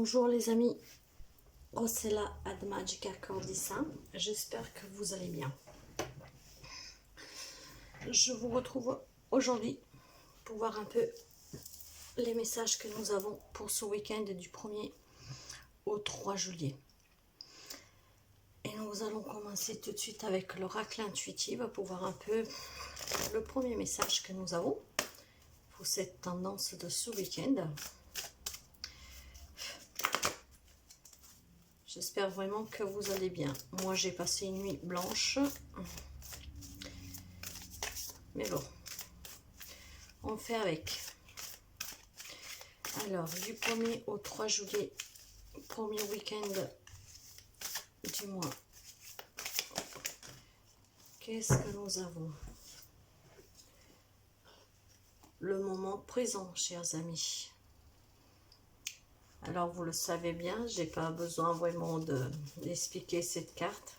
Bonjour les amis, Rossella ad Magica Cordissa, j'espère que vous allez bien. Je vous retrouve aujourd'hui pour voir un peu les messages que nous avons pour ce week-end du 1er au 3 juillet. Et nous allons commencer tout de suite avec l'oracle intuitif pour voir un peu le premier message que nous avons pour cette tendance de ce week-end. J'espère vraiment que vous allez bien. Moi, j'ai passé une nuit blanche. Mais bon, on fait avec. Alors, du 1er au 3 juillet, premier week-end du mois. Qu'est-ce que nous avons? Le moment présent, chers amis. Alors, vous le savez bien, j'ai pas besoin vraiment d'expliquer cette carte.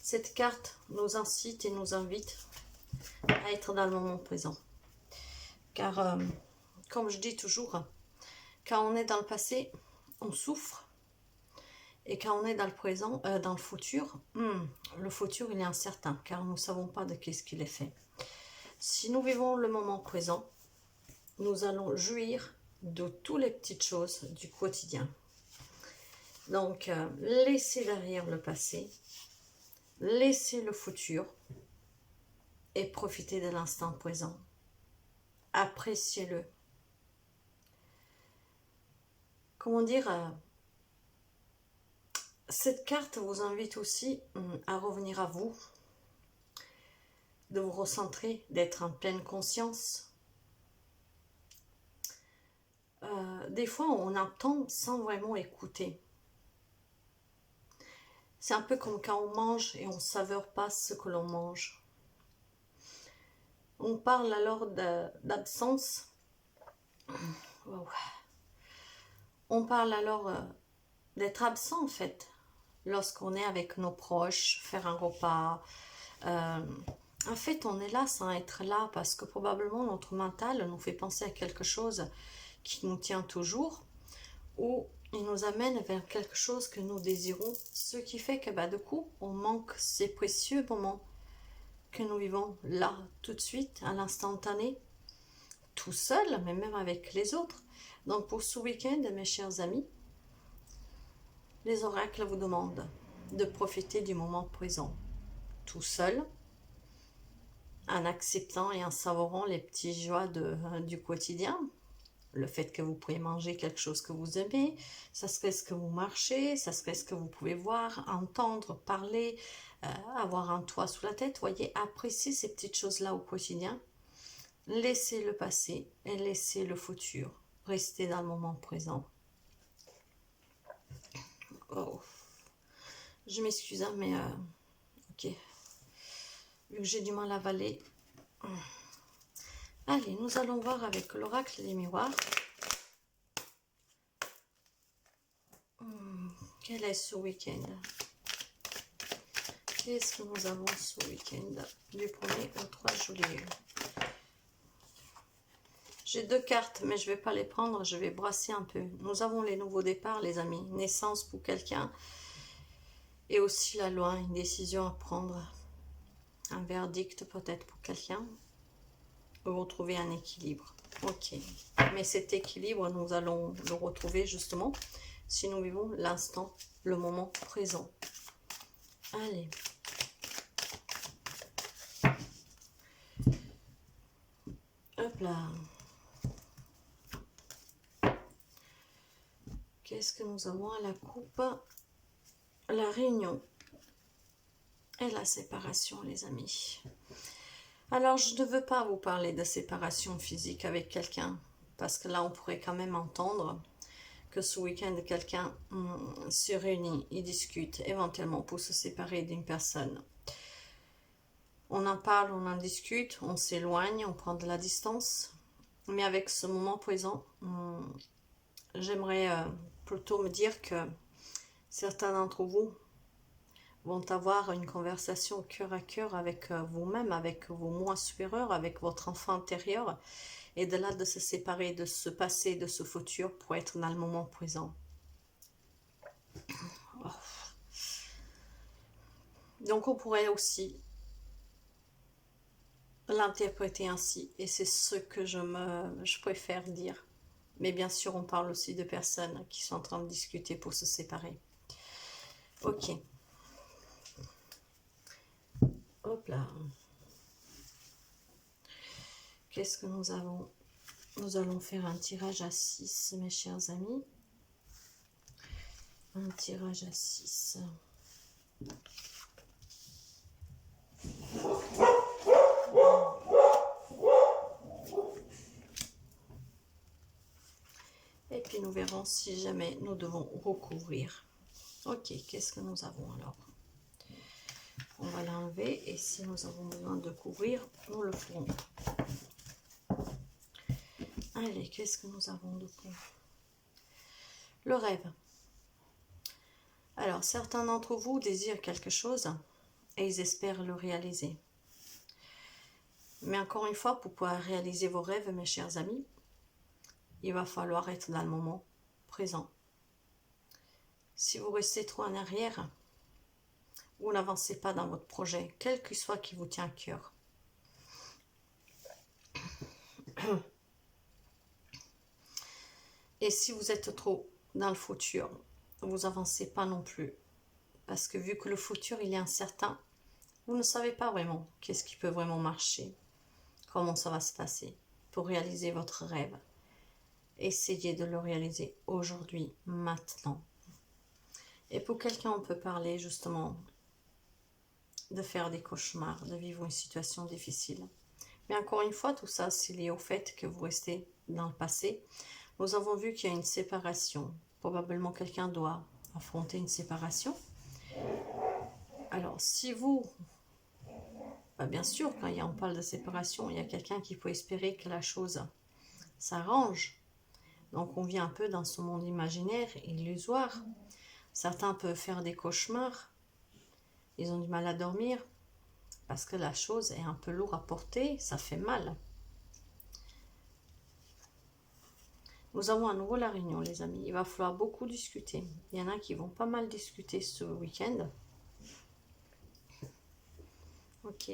Cette carte nous incite et nous invite à être dans le moment présent. Car, comme je dis toujours, quand on est dans le passé, on souffre. Et quand on est dans le présent, dans le futur il est incertain, car nous ne savons pas de qu'est-ce qu'il est fait. Si nous vivons le moment présent, nous allons jouir de toutes les petites choses du quotidien. Donc, laissez derrière le passé, laissez le futur et profitez de l'instant présent. Appréciez-le. Comment dire, cette carte vous invite aussi à revenir à vous, de vous recentrer, d'être en pleine conscience. Des fois, on entend sans vraiment écouter. C'est un peu comme quand on mange et on ne saveur pas ce que l'on mange. On parle alors d'absence. Wow. On parle alors d'être absent en fait. Lorsqu'on est avec nos proches, faire un repas. En fait, on est là sans être là parce que probablement notre mental nous fait penser à quelque chose qui nous tient toujours ou il nous amène vers quelque chose que nous désirons, ce qui fait que du coup, on manque ces précieux moments que nous vivons là, tout de suite, à l'instantané, tout seul, mais même avec les autres. Donc pour ce week-end, mes chers amis, les oracles vous demandent de profiter du moment présent, tout seul, en acceptant et en savourant les petites joies du quotidien. Le fait que vous pouvez manger quelque chose que vous aimez, ça serait ce que vous marchez, ça serait ce que vous pouvez voir, entendre, parler, avoir un toit sous la tête. Voyez, appréciez ces petites choses-là au quotidien. Laissez le passé et laissez le futur. Restez dans le moment présent. Oh. Je m'excuse, hein, mais ok. Vu que j'ai du mal à avaler. Allez, nous allons voir avec l'oracle des miroirs. Quel est ce week-end? Qu'est-ce que nous avons ce week-end du 1er au 3 juillet? J'ai deux cartes, mais je ne vais pas les prendre, je vais brasser un peu. Nous avons les nouveaux départs, les amis. Naissance pour quelqu'un. Et aussi la loi, une décision à prendre. Un verdict peut-être pour quelqu'un. Ou retrouver un équilibre. Ok. Mais cet équilibre, nous allons le retrouver justement si nous vivons l'instant, le moment présent. Allez. Hop là. Qu'est-ce que nous avons à la coupe? La réunion et la séparation, les amis. Alors, je ne veux pas vous parler de séparation physique avec quelqu'un, parce que là, on pourrait quand même entendre que ce week-end, quelqu'un se réunit, il discute éventuellement pour se séparer d'une personne. On en parle, on en discute, on s'éloigne, on prend de la distance. Mais avec ce moment présent, j'aimerais plutôt me dire que certains d'entre vous vont avoir une conversation cœur à cœur avec vous-même, avec vos moi supérieurs, avec votre enfant intérieur, et de là de se séparer de ce passé, de ce futur pour être dans le moment présent. Oh. Donc on pourrait aussi l'interpréter ainsi, et c'est ce que je préfère dire. Mais bien sûr, on parle aussi de personnes qui sont en train de discuter pour se séparer. Ok. Hop là. Qu'est-ce que nous avons? Nous allons faire un tirage à 6, mes chers amis. Un tirage à 6. Et puis nous verrons si jamais nous devons recouvrir. Ok, qu'est-ce que nous avons alors? On va l'enlever et si nous avons besoin de couvrir, nous le ferons. Allez, qu'est-ce que nous avons de plus? Le rêve. Alors, certains d'entre vous désirent quelque chose et ils espèrent le réaliser. Mais encore une fois, pour pouvoir réaliser vos rêves, mes chers amis, il va falloir être dans le moment présent. Si vous restez trop en arrière, vous n'avancez pas dans votre projet, quel que soit qui vous tient à cœur. Et si vous êtes trop dans le futur, vous n'avancez pas non plus. Parce que vu que le futur, il est incertain, vous ne savez pas vraiment qu'est-ce qui peut vraiment marcher, comment ça va se passer pour réaliser votre rêve. Essayez de le réaliser aujourd'hui, maintenant. Et pour quelqu'un, on peut parler justement de faire des cauchemars, de vivre une situation difficile. Mais encore une fois, tout ça, c'est lié au fait que vous restez dans le passé. Nous avons vu qu'il y a une séparation. Probablement, quelqu'un doit affronter une séparation. Alors, si vous... bien sûr, quand on parle de séparation, il y a quelqu'un qui peut espérer que la chose s'arrange. Donc, on vit un peu dans ce monde imaginaire, illusoire. Certains peuvent faire des cauchemars. Ils ont du mal à dormir parce que la chose est un peu lourde à porter, ça fait mal. Nous avons à nouveau la réunion, les amis. Il va falloir beaucoup discuter. Il y en a qui vont pas mal discuter ce week-end. Ok.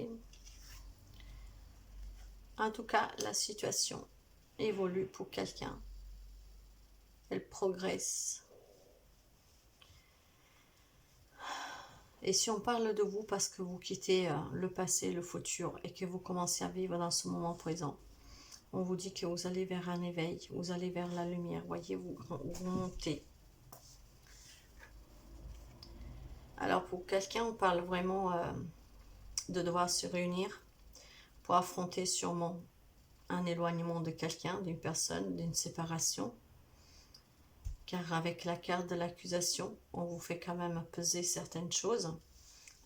En tout cas, la situation évolue pour quelqu'un. Elle progresse. Et si on parle de vous parce que vous quittez le passé, le futur et que vous commencez à vivre dans ce moment présent, on vous dit que vous allez vers un éveil, vous allez vers la lumière, voyez-vous, vous montez. Alors pour quelqu'un, on parle vraiment de devoir se réunir pour affronter sûrement un éloignement de quelqu'un, d'une personne, d'une séparation. Car avec la carte de l'accusation, on vous fait quand même peser certaines choses.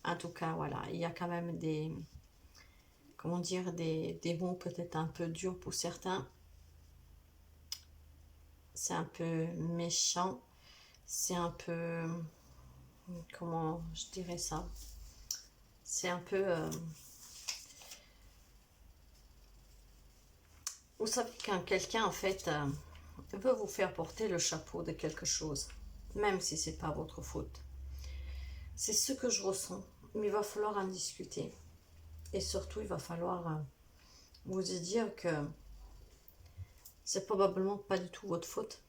En tout cas, voilà, il y a quand même des... comment dire, des mots peut-être un peu durs pour certains. C'est un peu méchant. C'est un peu... comment je dirais ça? C'est un peu... vous savez quand quelqu'un, en fait, veut vous faire porter le chapeau de quelque chose, même si c'est pas votre faute. C'est ce que je ressens, mais il va falloir en discuter. Et surtout, il va falloir vous dire que c'est probablement pas du tout votre faute.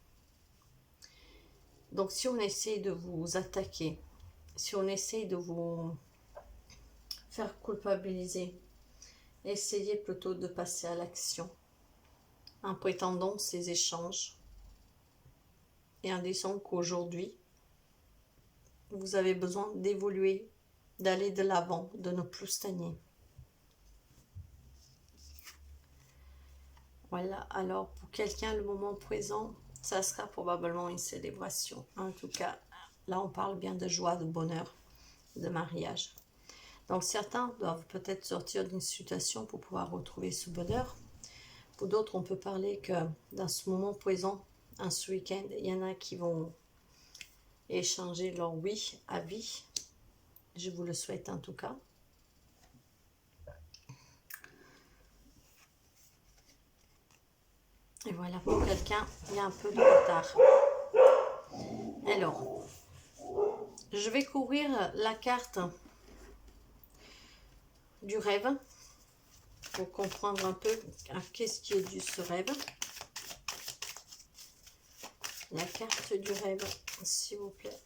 Donc si on essaie de vous attaquer, si on essaie de vous faire culpabiliser, essayez plutôt de passer à l'action en prétendant ces échanges et en disant qu'aujourd'hui, vous avez besoin d'évoluer, d'aller de l'avant, de ne plus stagner. Voilà, alors pour quelqu'un, le moment présent, ça sera probablement une célébration. En tout cas, là on parle bien de joie, de bonheur, de mariage. Donc certains doivent peut-être sortir d'une situation pour pouvoir retrouver ce bonheur. Pour d'autres, on peut parler que dans ce moment présent, en ce week-end, il y en a qui vont échanger leur oui à vie Je vous le souhaite en tout cas. Et voilà, pour quelqu'un, il y a un peu de retard. Alors, je vais couvrir la carte du rêve pour comprendre un peu à qu'est-ce qui est dû ce rêve. La carte du rêve, s'il vous plaît.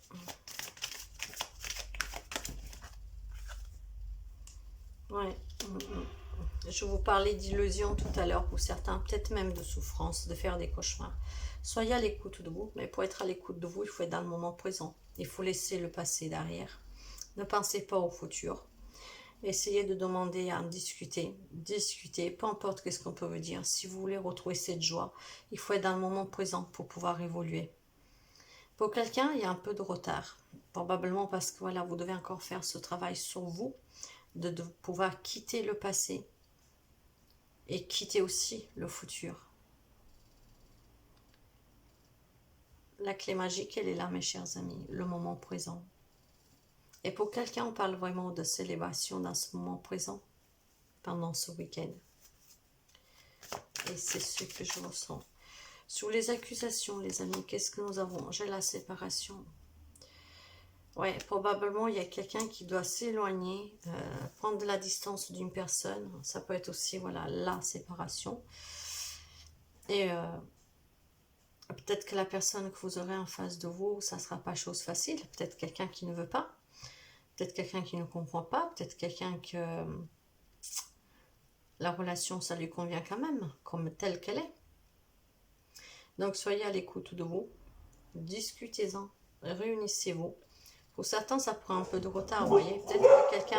Ouais. Je vous parlais d'illusion tout à l'heure, pour certains, peut-être même de souffrance, de faire des cauchemars. Soyez à l'écoute de vous, mais pour être à l'écoute de vous, il faut être dans le moment présent. Il faut laisser le passé derrière. Ne pensez pas au futur. Essayez de demander à en discuter. Discuter, peu importe ce qu'on peut vous dire. Si vous voulez retrouver cette joie, il faut être dans le moment présent pour pouvoir évoluer. Pour quelqu'un, il y a un peu de retard. Probablement parce que voilà, vous devez encore faire ce travail sur vous, de pouvoir quitter le passé et quitter aussi le futur. La clé magique, elle est là, mes chers amis, le moment présent. Et pour quelqu'un, on parle vraiment de célébration dans ce moment présent, pendant ce week-end. Et c'est ce que je ressens. Sur les accusations, les amis, qu'est-ce que nous avons? J'ai la séparation. Ouais, probablement, il y a quelqu'un qui doit s'éloigner, prendre de la distance d'une personne. Ça peut être aussi, voilà, la séparation. Et peut-être que la personne que vous aurez en face de vous, ça ne sera pas chose facile. Peut-être quelqu'un qui ne veut pas. Peut-être quelqu'un qui ne comprend pas. Peut-être quelqu'un que la relation, ça lui convient quand même, comme telle qu'elle est. Donc, soyez à l'écoute de vous. Discutez-en. Réunissez-vous. Pour certains, ça prend un peu de retard, vous voyez. Peut-être que quelqu'un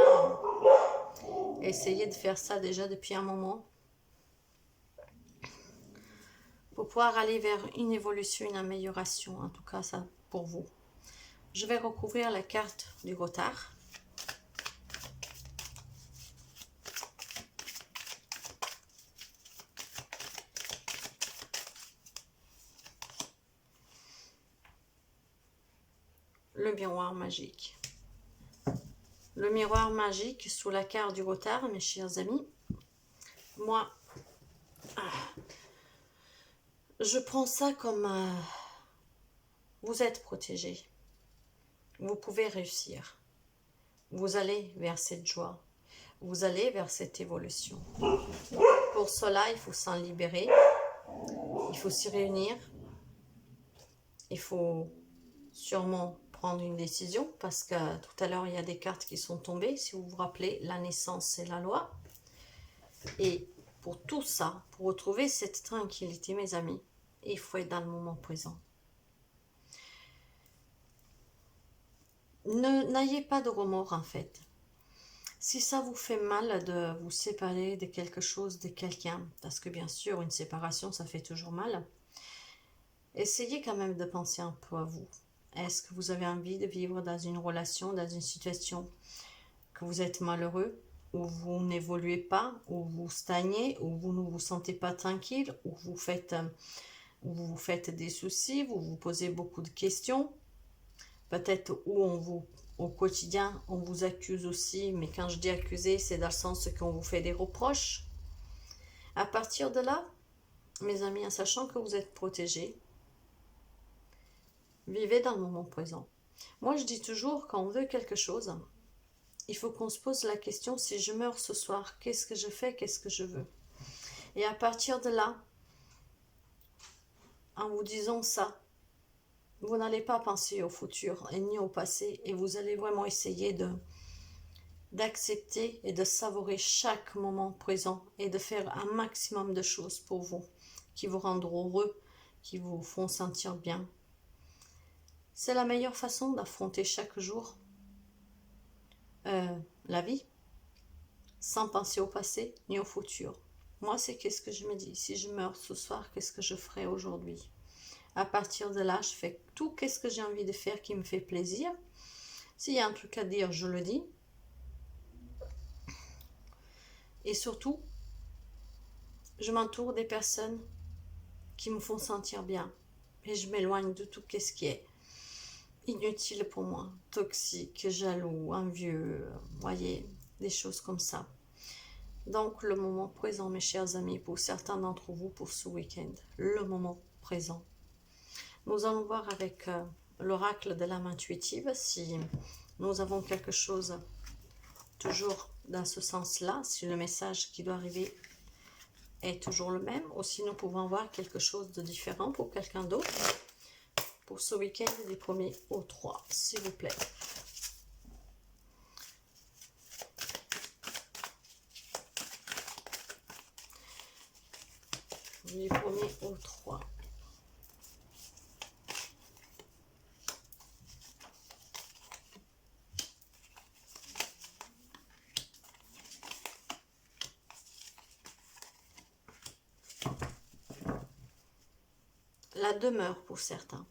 a essayé de faire ça déjà depuis un moment. Pour pouvoir aller vers une évolution, une amélioration. En tout cas, ça pour vous. Je vais recouvrir la carte du retard. Le miroir magique. Le miroir magique sous la carte du retard, mes chers amis. Moi, je prends ça comme vous êtes protégé. Vous pouvez réussir. Vous allez vers cette joie. Vous allez vers cette évolution. Pour cela, il faut s'en libérer. Il faut s'y réunir. Il faut sûrement prendre une décision parce que tout à l'heure, il y a des cartes qui sont tombées. Si vous vous rappelez, la naissance, c'est la loi. Et pour tout ça, pour retrouver cette tranquillité, mes amis, il faut être dans le moment présent. N'ayez pas de remords en fait. Si ça vous fait mal de vous séparer de quelque chose, de quelqu'un, parce que bien sûr, une séparation, ça fait toujours mal, essayez quand même de penser un peu à vous. Est-ce que vous avez envie de vivre dans une relation, dans une situation que vous êtes malheureux, où vous n'évoluez pas, où vous stagnez, où vous ne vous sentez pas tranquille, où vous vous faites des soucis, vous vous posez beaucoup de questions, peut-être où au quotidien, on vous accuse aussi, mais quand je dis accuser, c'est dans le sens qu'on vous fait des reproches. À partir de là, mes amis, en sachant que vous êtes protégés, vivez dans le moment présent. Moi, je dis toujours, quand on veut quelque chose, il faut qu'on se pose la question, si je meurs ce soir, qu'est-ce que je fais, qu'est-ce que je veux? Et à partir de là, en vous disant ça, vous n'allez pas penser au futur et ni au passé, et vous allez vraiment essayer d'accepter et de savourer chaque moment présent et de faire un maximum de choses pour vous, qui vous rendront heureux, qui vous font sentir bien. C'est la meilleure façon d'affronter chaque jour la vie, sans penser au passé ni au futur. Moi, c'est qu'est-ce que je me dis, si je meurs ce soir, qu'est-ce que je ferai aujourd'hui? À partir de là, je fais tout qu'est-ce que j'ai envie de faire qui me fait plaisir. S'il y a un truc à dire, je le dis. Et surtout, je m'entoure des personnes qui me font sentir bien. Et je m'éloigne de tout ce qui est inutile pour moi, toxique, jaloux, envieux, voyez, des choses comme ça. Donc, le moment présent, mes chers amis, pour certains d'entre vous, pour ce week-end, le moment présent. Nous allons voir avec l'oracle de l'âme intuitive si nous avons quelque chose toujours dans ce sens-là, si le message qui doit arriver est toujours le même, ou si nous pouvons voir quelque chose de différent pour quelqu'un d'autre. Pour ce week-end du 1er au 3, s'il vous plaît. Du 1er au 3. La demeure pour certains.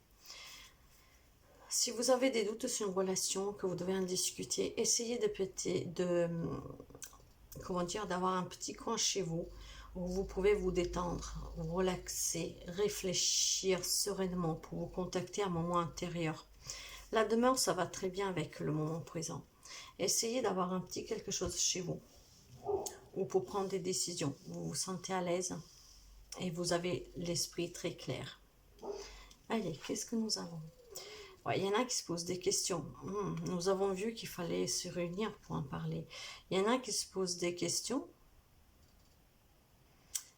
Si vous avez des doutes sur une relation, que vous devez en discuter, essayez d'avoir un petit coin chez vous où vous pouvez vous détendre, vous relaxer, réfléchir sereinement pour vous contacter à un moment intérieur. La demeure, ça va très bien avec le moment présent. Essayez d'avoir un petit quelque chose chez vous ou pour prendre des décisions. Vous vous sentez à l'aise et vous avez l'esprit très clair. Allez, qu'est-ce que nous avons? Ouais, il y en a qui se posent des questions. Nous avons vu qu'il fallait se réunir pour en parler. Il y en a qui se posent des questions.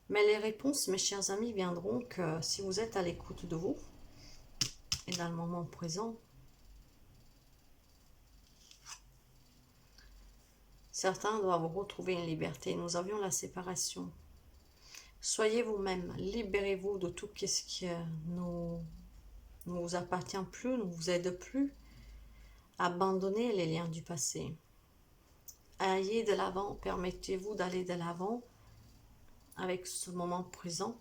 Mais les réponses, mes chers amis, viendront que si vous êtes à l'écoute de vous et dans le moment présent. Certains doivent retrouver une liberté. Nous avions la séparation. Soyez vous-même. Libérez-vous de tout ce qui ne vous appartient plus, ne vous aide plus. Abandonnez les liens du passé. Allez de l'avant. Permettez-vous d'aller de l'avant avec ce moment présent.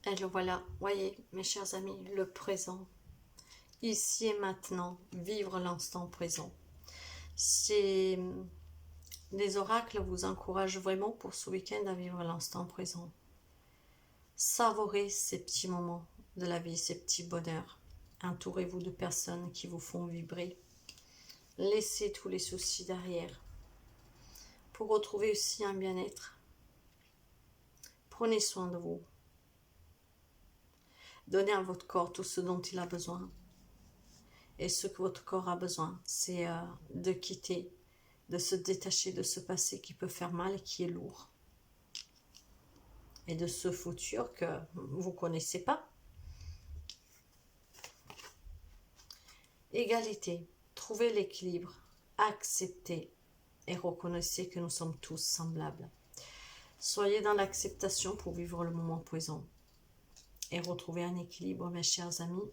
Et le voilà, voyez mes chers amis, le présent, ici et maintenant, vivre l'instant présent. Les oracles vous encouragent vraiment pour ce week-end à vivre l'instant présent. Savourez ces petits moments de la vie, ces petits bonheurs. Entourez-vous de personnes qui vous font vibrer. Laissez tous les soucis derrière. Pour retrouver aussi un bien-être, prenez soin de vous. Donnez à votre corps tout ce dont il a besoin. Et ce que votre corps a besoin, c'est de quitter, de se détacher de ce passé qui peut faire mal et qui est lourd. Et de ce futur que vous ne connaissez pas. Égalité, trouvez l'équilibre, acceptez et reconnaissez que nous sommes tous semblables. Soyez dans l'acceptation pour vivre le moment présent. Et retrouver un équilibre, mes chers amis,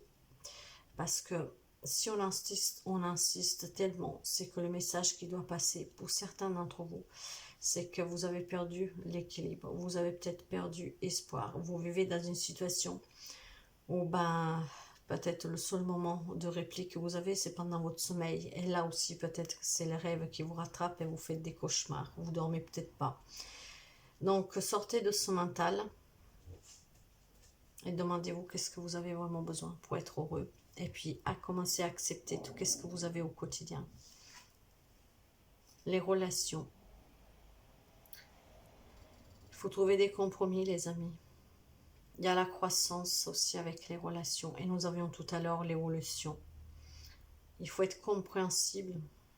parce que si on insiste tellement, c'est que le message qui doit passer pour certains d'entre vous, c'est que vous avez perdu l'équilibre, vous avez peut-être perdu espoir, vous vivez dans une situation où peut-être le seul moment de répit que vous avez, c'est pendant votre sommeil, et là aussi peut-être que c'est les rêves qui vous rattrapent et vous faites des cauchemars, vous dormez peut-être pas. Donc sortez de ce mental, et demandez-vous qu'est-ce que vous avez vraiment besoin pour être heureux. Et puis, à commencer à accepter tout ce que vous avez au quotidien. Les relations. Il faut trouver des compromis, les amis. Il y a la croissance aussi avec les relations. Et nous avions tout à l'heure l'évolution. Il faut être compréhensible,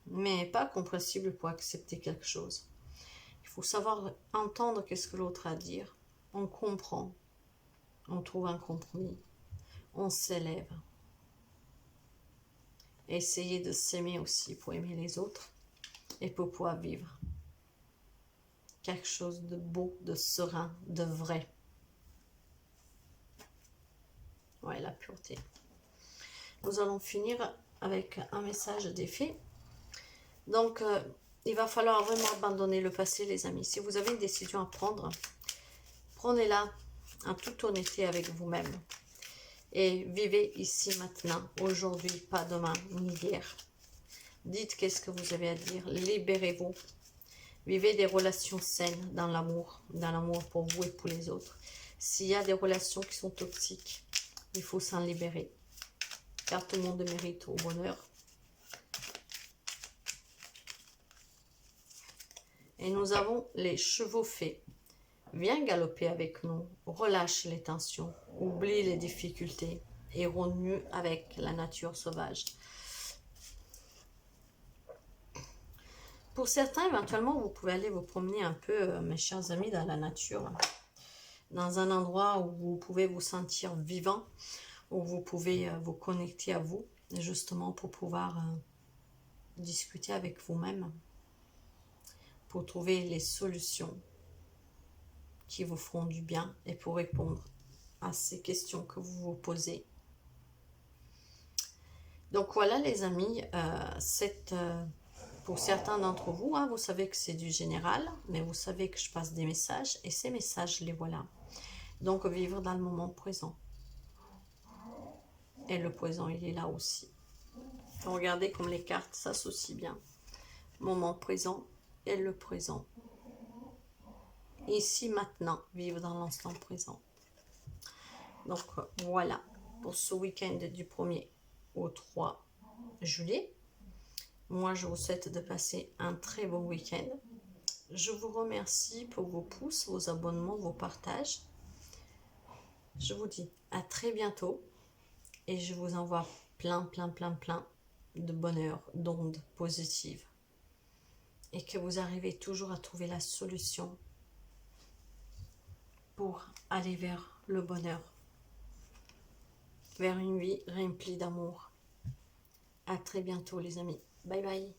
mais pas compréhensible pour accepter quelque chose. Il faut savoir entendre qu'est-ce que l'autre a à dire. On comprend. On trouve un compromis, on s'élève. Essayez de s'aimer aussi pour aimer les autres et pour pouvoir vivre quelque chose de beau, de serein, de vrai. Ouais, la pureté. Nous allons finir avec un message des fées. Donc, il va falloir vraiment abandonner le passé, les amis. Si vous avez une décision à prendre, prenez-la en toute honnêteté avec vous-même. Et vivez ici maintenant, aujourd'hui, pas demain, ni hier. Dites qu'est-ce que vous avez à dire, libérez-vous. Vivez des relations saines dans l'amour pour vous et pour les autres. S'il y a des relations qui sont toxiques, il faut s'en libérer. Car tout le monde mérite au bonheur. Et nous avons les chevaux fées. Viens galoper avec nous, relâche les tensions, oublie les difficultés et renoue avec la nature sauvage. Pour certains, éventuellement, vous pouvez aller vous promener un peu, mes chers amis, dans la nature, dans un endroit où vous pouvez vous sentir vivant, où vous pouvez vous connecter à vous, justement pour pouvoir discuter avec vous-même, pour trouver les solutions qui vous feront du bien et pour répondre à ces questions que vous vous posez. Donc voilà les amis, pour certains d'entre vous, vous savez que c'est du général, mais vous savez que je passe des messages et ces messages, les voilà. Donc vivre dans le moment présent. Et le présent, il est là aussi. Regardez comme les cartes s'associent bien. Moment présent et le présent. Ici, maintenant, vivre dans l'instant présent. Donc voilà, pour ce week-end du 1er au 3 juillet. Moi, je vous souhaite de passer un très bon week-end. Je vous remercie pour vos pouces, vos abonnements, vos partages. Je vous dis à très bientôt et je vous envoie plein de bonheur, d'ondes positives. Et que vous arrivez toujours à trouver la solution pour aller vers le bonheur, vers une vie remplie d'amour. À très bientôt les amis. Bye bye.